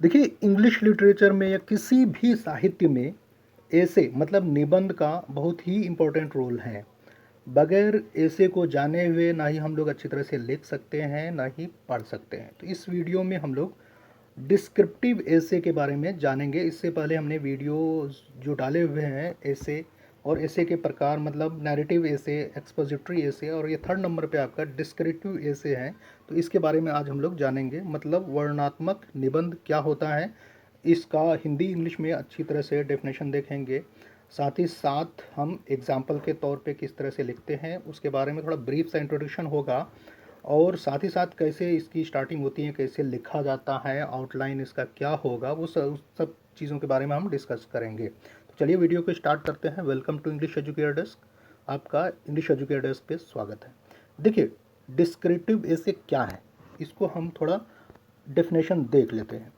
देखिए, English literature में या किसी भी साहित्य में ऐसे मतलब निबंध का बहुत ही इम्पोर्टेंट रोल है। बगैर ऐसे को जाने हुए ना ही हम लोग अच्छी तरह से लिख सकते हैं, ना ही पढ़ सकते हैं। तो इस वीडियो में हम लोग डिस्क्रिप्टिव एसे के बारे में जानेंगे। इससे पहले हमने वीडियो जो डाले हुए हैं एसे और एसे के प्रकार, मतलब नैरेटिव एसे, एक्सपोजिटरी एसे, और ये थर्ड नंबर पे आपका डिस्क्रिप्टिव एसे है। तो इसके बारे में आज हम लोग जानेंगे, मतलब वर्णनात्मक निबंध क्या होता है, इसका हिंदी इंग्लिश में अच्छी तरह से डेफिनेशन देखेंगे। साथ ही साथ हम एग्जाम्पल के तौर पे किस तरह से लिखते हैं उसके बारे में थोड़ा ब्रीफ सा इंट्रोडक्शन होगा, और साथ ही साथ कैसे इसकी स्टार्टिंग होती है, कैसे लिखा जाता है, आउटलाइन इसका क्या होगा, वो सब चीज़ों के बारे में हम डिस्कस करेंगे। तो चलिए वीडियो को स्टार्ट करते हैं। Welcome to English educator desk. आपका इंग्लिश एजुकेटर डेस्क पे स्वागत है। देखिए, डिस्क्रिप्टिव ऐसे क्या है, इसको हम थोड़ा डेफिनेशन देख लेते हैं।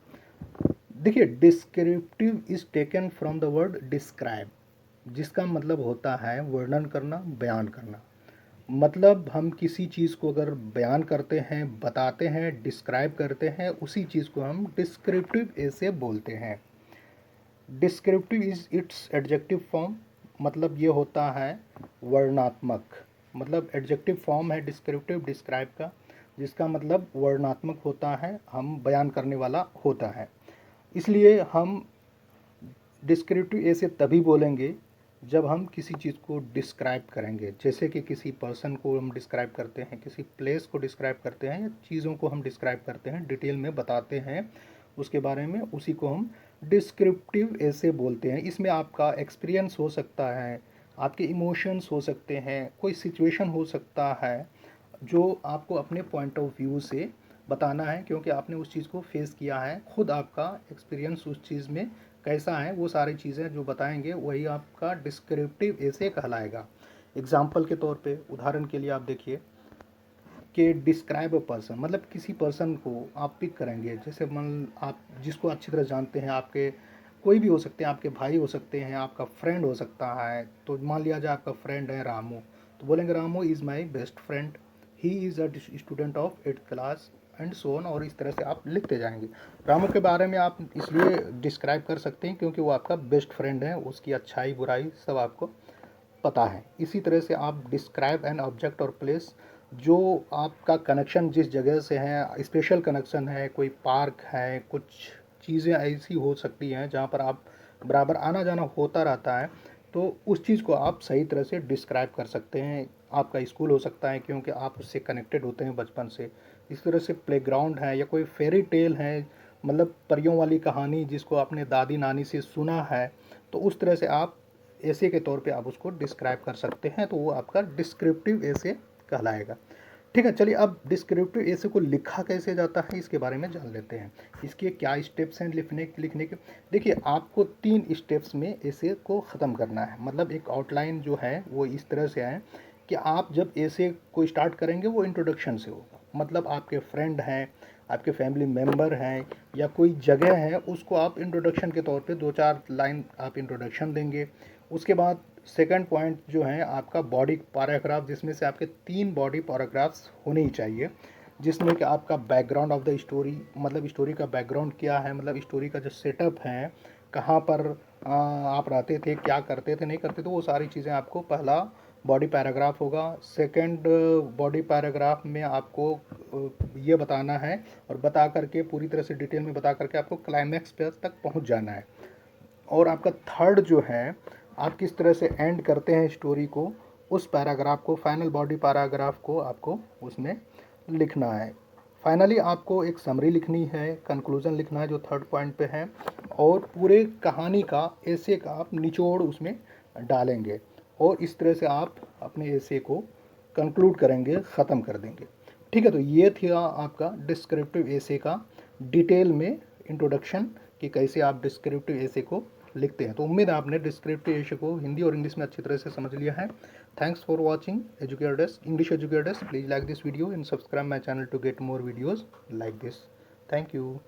देखिए, descriptive is taken from the word describe, जिसका मतलब होता है वर्णन करना, बयान करना। मतलब हम किसी चीज़ को अगर बयान करते हैं, बताते हैं, डिस्क्राइब करते हैं, उसी चीज़ को हम डिस्क्रिप्टिव ऐसे बोलते हैं। Descriptive is it's adjective form, मतलब ये होता है वर्णात्मक, मतलब एडजेक्टिव फॉर्म है डिस्क्रिप्टिव डिस्क्राइब का, जिसका मतलब वर्णात्मक होता है, हम बयान करने वाला होता है। इसलिए हम डिस्क्रिप्टिव ऐसे तभी बोलेंगे जब हम किसी चीज़ को डिस्क्राइब करेंगे। जैसे कि किसी पर्सन को हम डिस्क्राइब करते हैं, किसी प्लेस को डिस्क्राइब करते हैं, या चीज़ों को हम डिस्क्राइब करते हैं, डिटेल में बताते हैं उसके बारे में, उसी को हम डिस्क्रिप्टिव ऐसे बोलते हैं। इसमें आपका एक्सपीरियंस हो सकता है, आपके इमोशंस हो सकते हैं, कोई सिचुएशन हो सकता है जो आपको अपने पॉइंट ऑफ व्यू से बताना है, क्योंकि आपने उस चीज़ को फेस किया है, खुद आपका एक्सपीरियंस उस चीज़ में कैसा है, वो सारी चीज़ें जो बताएंगे वही आपका डिस्क्रिप्टिव ऐसे कहलाएगा। एग्जाम्पल के तौर पे, उदाहरण के लिए आप देखिए कि डिस्क्राइब अ पर्सन, मतलब किसी पर्सन को आप पिक करेंगे। जैसे मान आप जिसको अच्छी तरह जानते हैं, आपके कोई भी हो सकते हैं, आपके भाई हो सकते हैं, आपका फ्रेंड हो सकता है। तो मान लिया जाए आपका फ्रेंड है रामू, तो बोलेंगे Ramu is my best friend, he is a student of 8th class and so on, और इस तरह से आप लिखते जाएंगे। रामू के बारे में आप इसलिए डिस्क्राइब कर सकते हैं क्योंकि वो आपका बेस्ट फ्रेंड है, उसकी अच्छाई बुराई सब आपको पता है। इसी तरह से आप डिस्क्राइब एन ऑब्जेक्ट और प्लेस, जो आपका कनेक्शन जिस जगह से है, स्पेशल कनेक्शन है, कोई पार्क है, कुछ चीज़ें ऐसी हो सकती हैं जहाँ पर आप बराबर आना जाना होता रहता है, तो उस चीज़ को आप सही तरह से डिस्क्राइब कर सकते हैं। आपका स्कूल हो सकता है क्योंकि आप उससे कनेक्टेड होते हैं बचपन से। इस तरह से प्लेग्राउंड है, या कोई फेरी टेल है, मतलब परियों वाली कहानी जिसको आपने दादी नानी से सुना है, तो उस तरह से आप ऐसे के तौर पे आप उसको डिस्क्राइब कर सकते हैं। तो वो आपका डिस्क्रिप्टिव ऐसे कहलाएगा। ठीक है, चलिए अब डिस्क्रिप्टिव ऐसे को लिखा कैसे जाता है इसके बारे में जान लेते हैं। इसके क्या स्टेप्स हैं लिखने के। देखिए, आपको 3 स्टेप्स में ऐसे को ख़त्म करना है। मतलब एक आउटलाइन जो है वो इस तरह से है कि आप जब ऐसे को स्टार्ट करेंगे वो इंट्रोडक्शन से होगा। मतलब आपके फ्रेंड हैं, आपके फैमिली मेम्बर हैं, या कोई जगह है, उसको आप इंट्रोडक्शन के तौर पे 2-4 लाइन आप इंट्रोडक्शन देंगे। उसके बाद सेकंड पॉइंट जो है आपका बॉडी पैराग्राफ, जिसमें से आपके 3 बॉडी पैराग्राफ्स होने ही चाहिए, जिसमें कि आपका बैकग्राउंड ऑफ द स्टोरी, मतलब स्टोरी का बैकग्राउंड क्या है, मतलब स्टोरी का जो सेटअप है, कहाँ पर आप रहते थे, क्या करते थे, नहीं करते थे, वो सारी चीज़ें आपको पहला बॉडी पैराग्राफ होगा। सेकंड बॉडी पैराग्राफ में आपको ये बताना है, और बता करके पूरी तरह से डिटेल में बता करके आपको क्लाइमैक्स पे तक पहुंच जाना है। और आपका थर्ड जो है, आप किस तरह से एंड करते हैं स्टोरी को, उस पैराग्राफ को, फाइनल बॉडी पैराग्राफ को आपको उसमें लिखना है। फाइनली आपको एक समरी लिखनी है, कंक्लूजन लिखना है जो थर्ड पॉइंट पे है, और पूरे कहानी का ऐसे का आप निचोड़ उसमें डालेंगे, और इस तरह से आप अपने ऐसे को कंक्लूड करेंगे, ख़त्म कर देंगे। ठीक है, तो ये था आपका डिस्क्रिप्टिव ऐसे का डिटेल में इंट्रोडक्शन, कि कैसे आप डिस्क्रिप्टिव ऐसे को लिखते हैं। तो उम्मीद है आपने डिस्क्रिप्टिव ऐसे को हिंदी और इंग्लिश में अच्छी तरह से समझ लिया है। Thanks for watching educator desk, English educator desk. Please like this video and subscribe my channel to get more videos like this. Thank you.